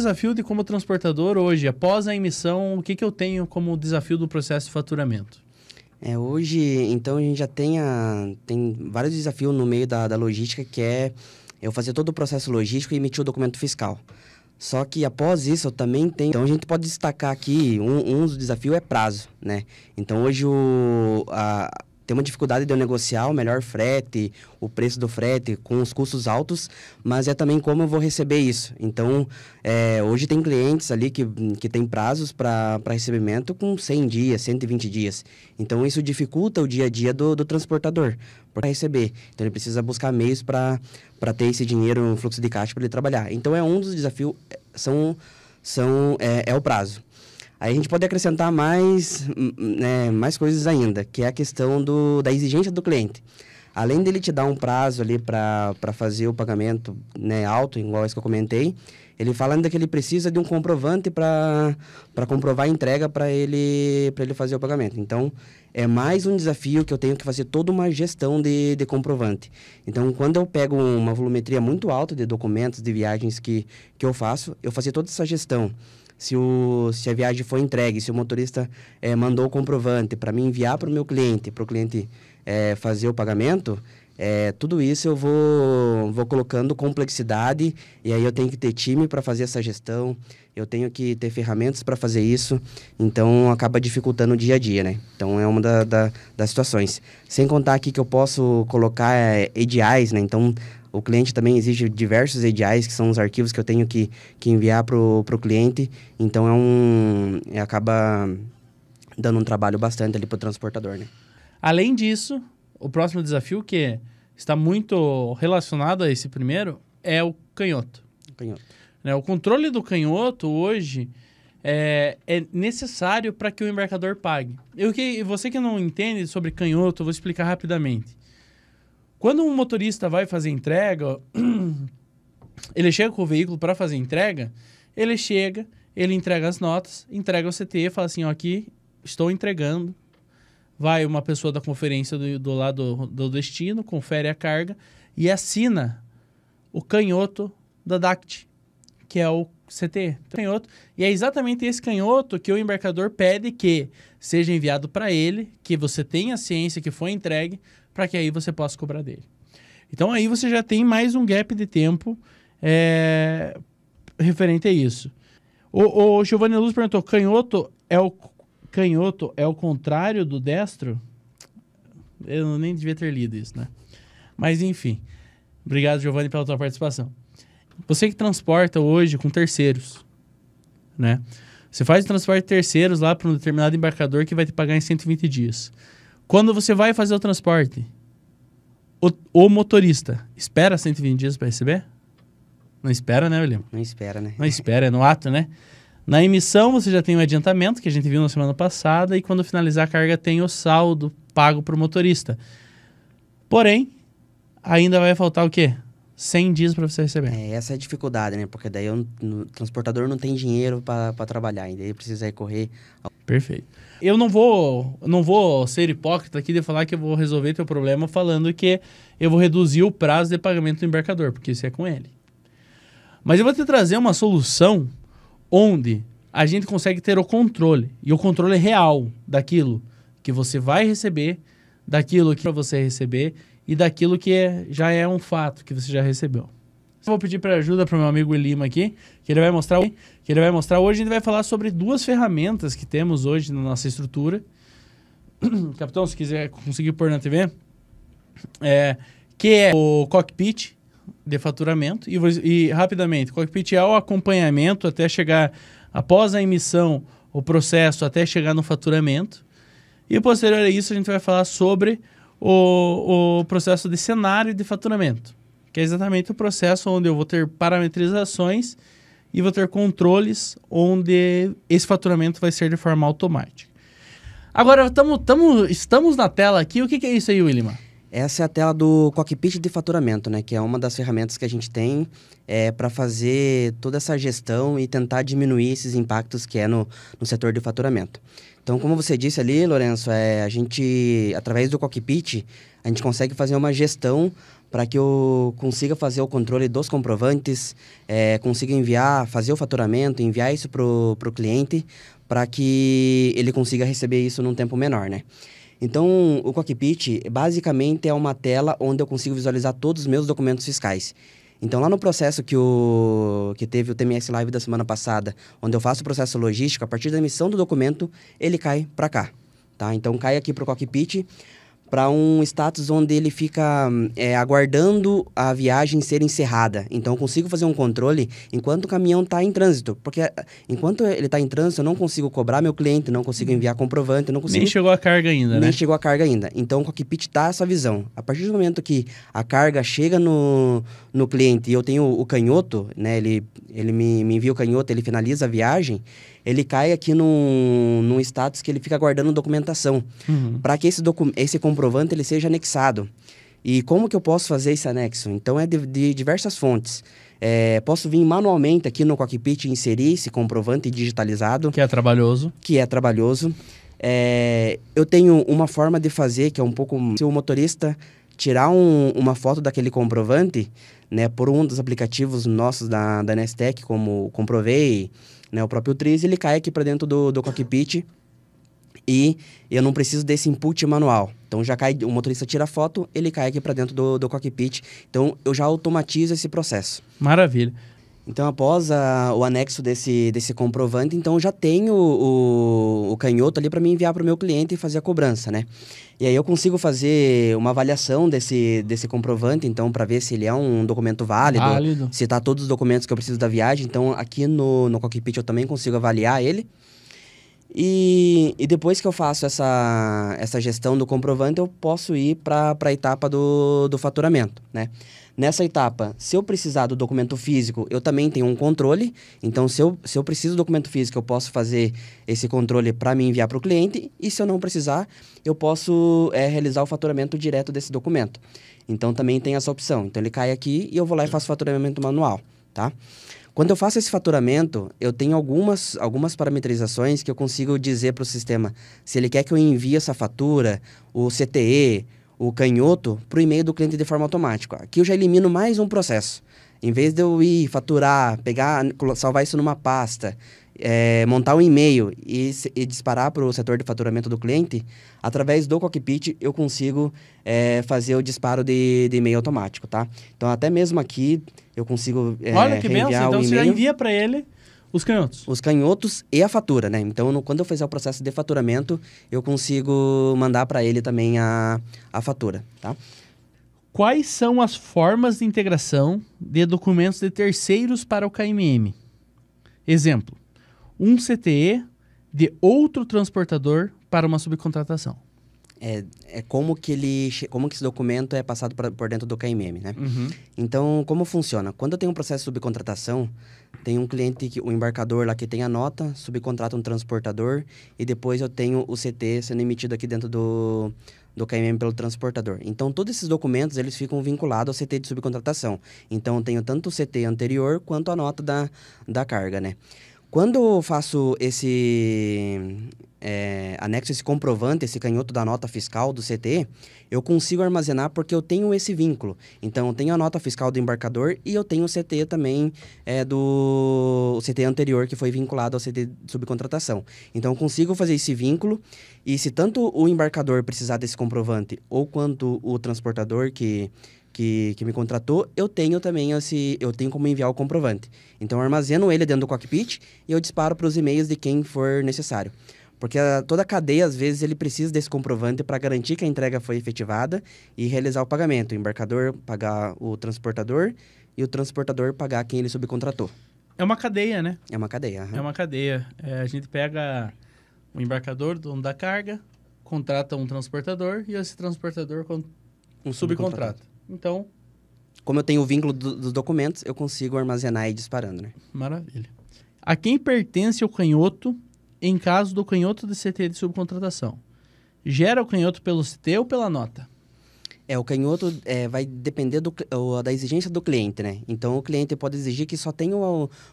Desafio de como transportador hoje, após a emissão, o que eu tenho como desafio do processo de faturamento? Hoje, então, a gente já tem vários desafios no meio da logística, que é eu fazer todo o processo logístico e emitir o documento fiscal. Só que após isso, eu também tenho... Então, a gente pode destacar aqui, um dos desafios é prazo, né? Então, hoje, tem uma dificuldade de eu negociar o melhor frete, o preço do frete com os custos altos, mas é também como eu vou receber isso. Então, hoje tem clientes ali que tem prazos para recebimento com 100 dias, 120 dias. Então, isso dificulta o dia a dia do transportador para receber. Então, ele precisa buscar meios para ter esse dinheiro no fluxo de caixa para ele trabalhar. Então, um dos desafios é o prazo. Aí a gente pode acrescentar mais coisas ainda, que é a questão da exigência do cliente. Além dele te dar um prazo ali para fazer o pagamento, né, alto, igual esse que eu comentei, ele fala ainda que ele precisa de um comprovante para comprovar a entrega para ele fazer o pagamento. Então, é mais um desafio que eu tenho que fazer toda uma gestão de comprovante. Então, quando eu pego uma volumetria muito alta de documentos, de viagens que eu fazer toda essa gestão. Se a viagem foi entregue, se o motorista mandou o comprovante para mim enviar para o meu cliente, para o cliente fazer o pagamento, tudo isso eu vou colocando complexidade, e aí eu tenho que ter time para fazer essa gestão, eu tenho que ter ferramentas para fazer isso, então acaba dificultando o dia a dia, né? Então é uma das situações. Sem contar aqui que eu posso colocar EDIs, né? Então o cliente também exige diversos EDIs, que são os arquivos que eu tenho que enviar para o cliente. Então, acaba dando um trabalho bastante ali para o transportador, né? Além disso, o próximo desafio, que está muito relacionado a esse primeiro, é o canhoto. O controle do canhoto, hoje, é necessário para que o embarcador pague. Você que não entende sobre canhoto, eu vou explicar rapidamente. Quando um motorista vai fazer entrega, ele chega com o veículo para fazer entrega, ele entrega as notas, entrega o CT, fala assim, ó, aqui estou entregando. Vai uma pessoa da conferência do lado do destino, confere a carga e assina o canhoto da DACT, que é o CT. Canhoto, e é exatamente esse canhoto que o embarcador pede que seja enviado para ele, que você tenha ciência que foi entregue, para que aí você possa cobrar dele. Então, aí você já tem mais um gap de tempo referente a isso. O Giovanni Luz perguntou, canhoto é o contrário do destro? Eu nem devia ter lido isso, né? Mas, enfim. Obrigado, Giovanni, pela tua participação. Você que transporta hoje com terceiros, né? Você faz o transporte de terceiros lá para um determinado embarcador que vai te pagar em 120 dias. Quando você vai fazer o transporte, o motorista espera 120 dias para receber? Não espera, né, William? Não espera, né? Não espera, é no ato, né? Na emissão, você já tem um adiantamento, que a gente viu na semana passada, e quando finalizar a carga, tem o saldo pago para o motorista. Porém, ainda vai faltar o quê? 100 dias para você receber. Essa é a dificuldade, né? Porque daí o transportador não tem dinheiro para trabalhar, e daí ele precisa recorrer... Perfeito. Eu não vou ser hipócrita aqui de falar que eu vou resolver teu problema falando que eu vou reduzir o prazo de pagamento do embarcador, porque isso é com ele. Mas eu vou te trazer uma solução onde a gente consegue ter o controle, e o controle real daquilo que você vai receber, daquilo que você receber e daquilo que já é um fato que você já recebeu. Eu vou pedir para ajuda para o meu amigo Lima aqui, que ele vai mostrar. Hoje a gente vai falar sobre duas ferramentas que temos hoje na nossa estrutura. Capitão, se quiser conseguir pôr na TV, que é o cockpit de faturamento. E rapidamente, o cockpit é o acompanhamento até chegar, após a emissão, o processo até chegar no faturamento. E posterior a isso, a gente vai falar sobre o processo de cenário de faturamento, que é exatamente o processo onde eu vou ter parametrizações e vou ter controles onde esse faturamento vai ser de forma automática. Agora, estamos na tela aqui. O que é isso aí, William? Essa é a tela do cockpit de faturamento, né? Que é uma das ferramentas que a gente tem para fazer toda essa gestão e tentar diminuir esses impactos que é no setor de faturamento. Então, como você disse ali, Lourenço, a gente, através do cockpit, a gente consegue fazer uma gestão para que eu consiga fazer o controle dos comprovantes, consiga enviar, fazer o faturamento, enviar isso para o cliente, para que ele consiga receber isso num tempo menor, né? Então, o cockpit basicamente é uma tela onde eu consigo visualizar todos os meus documentos fiscais. Então, lá no processo que teve o TMS Live da semana passada, onde eu faço o processo logístico, a partir da emissão do documento, ele cai para cá, tá? Então, cai aqui para o cockpit, para um status onde ele fica aguardando a viagem ser encerrada. Então, eu consigo fazer um controle enquanto o caminhão está em trânsito. Porque enquanto ele está em trânsito, eu não consigo cobrar meu cliente, não consigo enviar comprovante, não consigo... Nem chegou a carga ainda, né? Nem chegou a carga ainda. Então, o cockpit dá essa visão. A partir do momento que a carga chega no cliente e eu tenho o canhoto, né? Ele me envia o canhoto, ele finaliza a viagem, ele cai aqui num status que ele fica guardando documentação, para que esse comprovante ele seja anexado. E como que eu posso fazer esse anexo? Então, é de diversas fontes. Posso vir manualmente aqui no cockpit e inserir esse comprovante digitalizado. Que é trabalhoso. Eu tenho uma forma de fazer que é um pouco... Se o motorista tirar uma foto daquele comprovante, né, por um dos aplicativos nossos da Nestec, como o Comprovei, né, o próprio Triz, ele cai aqui para dentro do cockpit e eu não preciso desse input manual. Então, já cai, o motorista tira a foto, ele cai aqui para dentro do cockpit. Então, eu já automatizo esse processo. Maravilha. Então, após o anexo desse comprovante, então eu já tenho o canhoto ali para me enviar para o meu cliente e fazer a cobrança, né? E aí eu consigo fazer uma avaliação desse comprovante, então, para ver se ele é um documento válido. Se está todos os documentos que eu preciso da viagem. Então, aqui no cockpit eu também consigo avaliar ele. E depois que eu faço essa gestão do comprovante, eu posso ir para a etapa do faturamento, né? Nessa etapa, se eu precisar do documento físico, eu também tenho um controle. Então, se eu preciso do documento físico, eu posso fazer esse controle para me enviar para o cliente. E se eu não precisar, eu posso realizar o faturamento direto desse documento. Então, também tem essa opção. Então, ele cai aqui e eu vou lá e faço faturamento manual, tá? Quando eu faço esse faturamento, eu tenho algumas parametrizações que eu consigo dizer para o sistema se ele quer que eu envie essa fatura, o CTE, o canhoto, para o e-mail do cliente de forma automática. Aqui eu já elimino mais um processo. Em vez de eu ir faturar, salvar isso numa pasta, montar um e-mail e disparar para o setor de faturamento do cliente, através do cockpit eu consigo fazer o disparo de e-mail automático, tá? Então, até mesmo aqui eu consigo Olha que benção, então você já envia para ele os canhotos. Os canhotos e a fatura, né? Então, quando eu fizer o processo de faturamento, eu consigo mandar para ele também a fatura, tá? Quais são as formas de integração de documentos de terceiros para o KMM? Exemplo, um CTE de outro transportador para uma subcontratação. Como que esse documento é passado por dentro do KMM, né? Então, como funciona? Quando eu tenho um processo de subcontratação, tem um cliente, o embarcador lá que tem a nota, subcontrata um transportador e depois eu tenho o CT sendo emitido aqui dentro do KMM pelo transportador. Então, todos esses documentos, eles ficam vinculados ao CT de subcontratação. Então, eu tenho tanto o CT anterior quanto a nota da carga, né? Quando eu faço anexo esse comprovante, esse canhoto da nota fiscal do CT, eu consigo armazenar porque eu tenho esse vínculo. Então, eu tenho a nota fiscal do embarcador e eu tenho o CT também o CT anterior que foi vinculado ao CT de subcontratação. Então, eu consigo fazer esse vínculo e se tanto o embarcador precisar desse comprovante ou quanto o transportador que me contratou, eu tenho também eu tenho como enviar o comprovante. Então, eu armazeno ele dentro do cockpit e eu disparo para os e-mails de quem for necessário. Porque toda a cadeia, às vezes, ele precisa desse comprovante para garantir que a entrega foi efetivada e realizar o pagamento. O embarcador pagar o transportador e o transportador pagar quem ele subcontratou. É uma cadeia, né? É uma cadeia. É uma cadeia. A gente pega o embarcador, dono da carga, contrata um transportador e esse transportador subcontrata. Então, como eu tenho o vínculo dos documentos, eu consigo armazenar e ir disparando, né? Maravilha. A quem pertence o canhoto em caso do canhoto de CT de subcontratação? Gera o canhoto pelo CT ou pela nota? O canhoto vai depender da exigência do cliente, né? Então, o cliente pode exigir que só tenha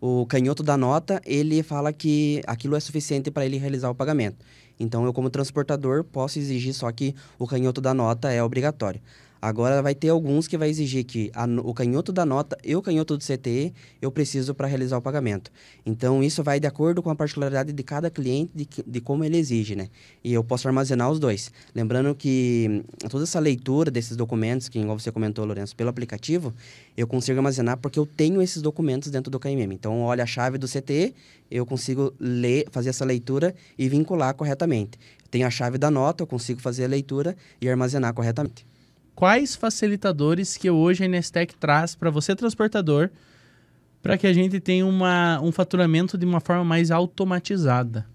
o canhoto da nota, ele fala que aquilo é suficiente para ele realizar o pagamento. Então, eu como transportador posso exigir só que o canhoto da nota é obrigatório. Agora, vai ter alguns que vai exigir que o canhoto da nota e o canhoto do CTE eu preciso para realizar o pagamento. Então, isso vai de acordo com a particularidade de cada cliente, de como ele exige, né? E eu posso armazenar os dois. Lembrando que toda essa leitura desses documentos, que igual você comentou, Lourenço, pelo aplicativo, eu consigo armazenar porque eu tenho esses documentos dentro do KMM. Então, olha a chave do CTE, eu consigo ler, fazer essa leitura e vincular corretamente. Tenho a chave da nota, eu consigo fazer a leitura e armazenar corretamente. Quais facilitadores que hoje a Inestec traz para você, transportador, para que a gente tenha um faturamento de uma forma mais automatizada?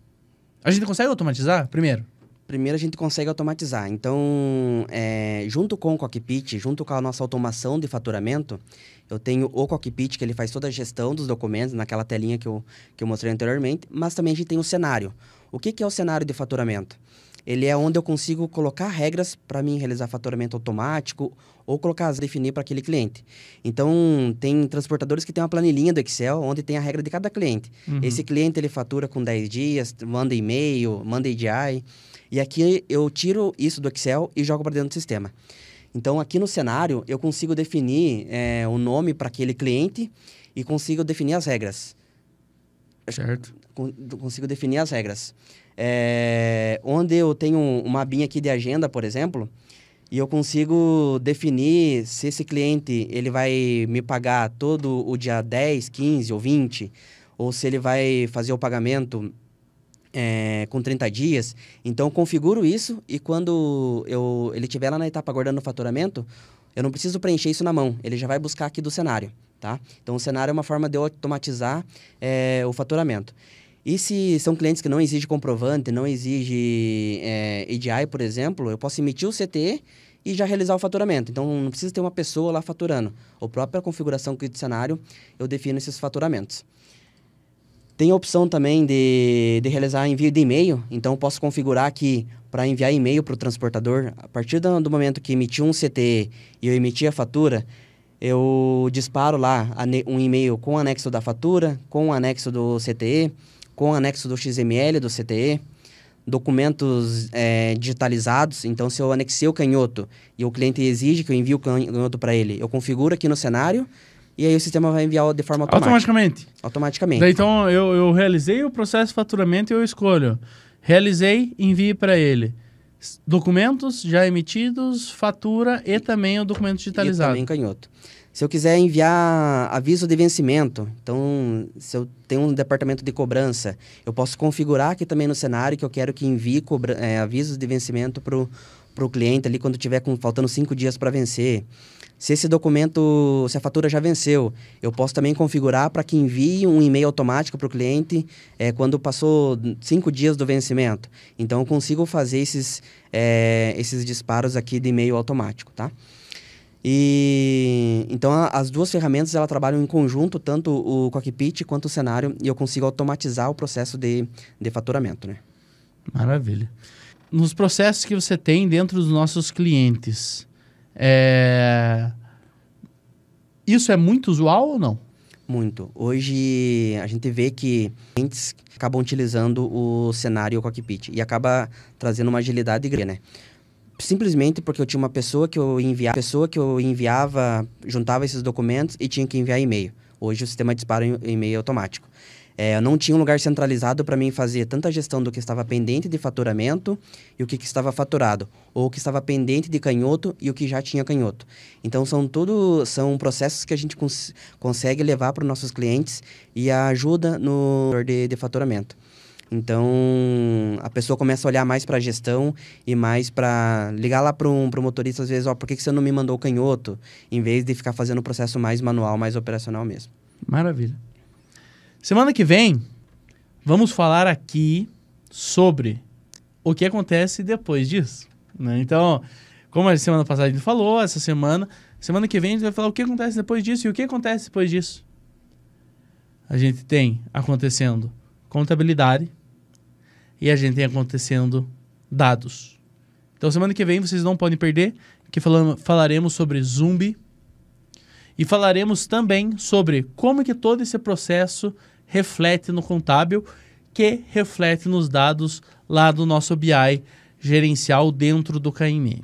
A gente consegue automatizar, primeiro? Primeiro, a gente consegue automatizar. Então, junto com o Cockpit, junto com a nossa automação de faturamento, eu tenho o Cockpit, que ele faz toda a gestão dos documentos, naquela telinha que eu mostrei anteriormente, mas também a gente tem o cenário. O que é o cenário de faturamento? Ele é onde eu consigo colocar regras para mim realizar faturamento automático ou definir para aquele cliente. Então, tem transportadores que tem uma planilhinha do Excel onde tem a regra de cada cliente. Uhum. Esse cliente, ele fatura com 10 dias, manda e-mail, manda EDI. E aqui eu tiro isso do Excel e jogo para dentro do sistema. Então, aqui no cenário, eu consigo definir o nome para aquele cliente e consigo definir as regras. Certo. Consigo definir as regras. Onde eu tenho uma abinha aqui de agenda, por exemplo, e eu consigo definir se esse cliente ele vai me pagar todo o dia 10, 15 ou 20, ou se ele vai fazer o pagamento com 30 dias. Então, eu configuro isso e quando ele estiver lá na etapa aguardando o faturamento, eu não preciso preencher isso na mão, ele já vai buscar aqui do cenário, tá? Então, o cenário é uma forma de eu automatizar o faturamento. E se são clientes que não exigem comprovante, não exigem EDI, por exemplo, eu posso emitir o CTE e já realizar o faturamento. Então, não precisa ter uma pessoa lá faturando. A própria configuração aqui do cenário, eu defino esses faturamentos. Tem a opção também de realizar envio de e-mail. Então, eu posso configurar aqui para enviar e-mail para o transportador. A partir do momento que emitir um CTE e eu emitir a fatura, eu disparo lá um e-mail com o anexo da fatura, com o anexo do CTE, com o anexo do XML do CTE, documentos digitalizados. Então, se eu anexei o canhoto e o cliente exige que eu envie o canhoto para ele, eu configuro aqui no cenário e aí o sistema vai enviar de forma automática. Automaticamente. Daí, então, eu realizei o processo de faturamento e eu escolho. Realizei, envie para ele. Documentos já emitidos, fatura e também o documento digitalizado. E também canhoto. Se eu quiser enviar aviso de vencimento, então, se eu tenho um departamento de cobrança, eu posso configurar aqui também no cenário que eu quero que envie avisos de vencimento para o cliente ali quando tiver faltando 5 dias para vencer. Se esse documento, se a fatura já venceu, eu posso também configurar para que envie um e-mail automático para o cliente quando passou 5 dias do vencimento. Então, eu consigo fazer esses disparos aqui de e-mail automático, tá? Então, as duas ferramentas, elas trabalham em conjunto, tanto o Cockpit quanto o cenário, e eu consigo automatizar o processo de faturamento, né? Maravilha. Nos processos que você tem dentro dos nossos clientes, isso é muito usual ou não? Muito. Hoje, a gente vê que clientes acabam utilizando o cenário e o Cockpit, e acaba trazendo uma agilidade grande, né? Simplesmente porque eu tinha uma pessoa que eu enviava, juntava esses documentos e tinha que enviar e-mail. Hoje o sistema dispara e-mail automático. Eu não tinha um lugar centralizado para mim fazer tanta gestão do que estava pendente de faturamento e o que estava faturado, ou o que estava pendente de canhoto e o que já tinha canhoto. Então, são processos que a gente consegue levar para os nossos clientes e ajuda no de faturamento. Então, a pessoa começa a olhar mais para a gestão e mais para ligar lá para um motorista, às vezes, por que você não me mandou o canhoto? Em vez de ficar fazendo o processo mais manual, mais operacional mesmo. Maravilha. Semana que vem, vamos falar aqui sobre o que acontece depois disso, né? Então, como a semana passada a gente falou, semana que vem a gente vai falar o que acontece depois disso e o que acontece depois disso. A gente tem acontecendo contabilidade, e a gente tem acontecendo dados. Então, semana que vem, vocês não podem perder, que falaremos sobre Zumbi e falaremos também sobre como que todo esse processo reflete no contábil, que reflete nos dados lá do nosso BI gerencial dentro do KMM.